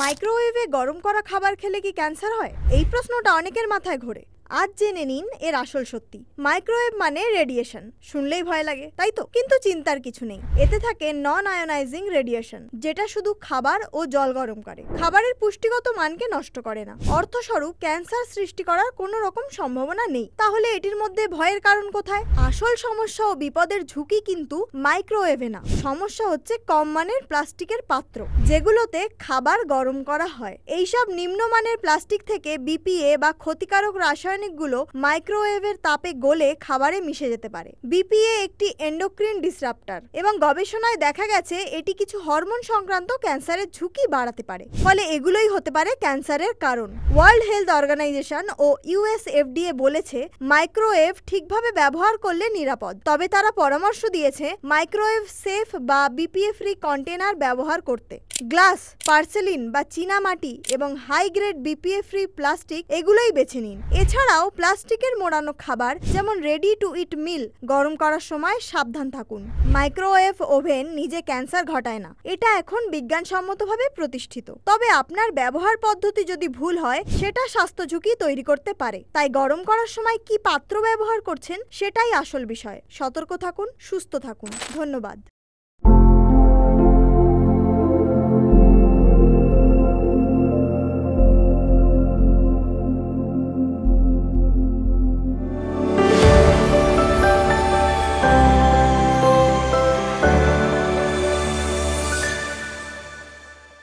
মাইক্রোওয়েভে গরম করা খাবার খেলে কি ক্যান্সার হয়? এই প্রশ্নটা অনেকের মাথায় ঘোরে। আজ জেনে নিন এর আসল সত্যি। মাইক্রোওয়েভ মানে রেডিয়েশন, শুনলেই ভয় লাগে তাই তো, কিন্তু চিন্তার কিছু নেই। এতে থাকে নন আয়োনাইজিং রেডিয়েশন, যেটা শুধু খাবার ও জল গরম করে, খাবারের পুষ্টিগত মানকে নষ্ট করে না। অর্থস্বরূপ ক্যান্সার সৃষ্টি করার কোনো রকম সম্ভাবনা নেই। তাহলে এটির মধ্যে ভয়ের কারণ কোথায়? আসল সমস্যা ও বিপদের ঝুঁকি কিন্তু মাইক্রোওয়েভে না, সমস্যা হচ্ছে কম মানের প্লাস্টিকের পাত্র যেগুলোতে খাবার গরম করা হয়। এইসব নিম্নমানের প্লাস্টিক থেকে বিপিএ বা ক্ষতিকারক রাসায়নিকগুলো মাইক্রোওয়েভের তাপে গলে খাবারে মিশে যেতে পারে। বিপিএ একটি এন্ডোক্রিন ডিসরাপ্টর এবং গবেষণায় দেখা গেছে এটি কিছু হরমোন সংক্রান্ত ক্যান্সারের ঝুঁকি বাড়াতে পারে। ফলে এগুলোই হতে পারে ক্যান্সারের কারণ। ওয়ার্ল্ড হেলথ অর্গানাইজেশন ও ইউএস এফডিএ বলেছে মাইক্রোওয়েভ ঠিকভাবে ব্যবহার করলে নিরাপদ, তবে তারা পরামর্শ দিয়েছে মাইক্রোওয়েভ সেফ বা বিপিএ ফ্রি কন্টেনার ব্যবহার করতে। গ্লাস, পার্সেলিন বা চীনামাটি এবং high grade BPA free plastic এগুলোই বেছে নিন। এছাড়াও প্লাস্টিকের মোড়ানো খাবার যেমন রেডি টু ইট মিল গরম করার সময় সাবধান থাকুন। মাইক্রোওয়েভ ওভেন নিজে ক্যান্সার ঘটায় না, এটা এখন বিজ্ঞানসম্মতভাবে প্রতিষ্ঠিত। তবে আপনার ব্যবহার পদ্ধতি যদি ভুল হয় সেটা স্বাস্থ্য ঝুঁকি তৈরি করতে পারে। তাই গরম করার সময় কি পাত্র ব্যবহার করছেন সেটাই আসল বিষয়। সতর্ক থাকুন, সুস্থ থাকুন। ধন্যবাদ।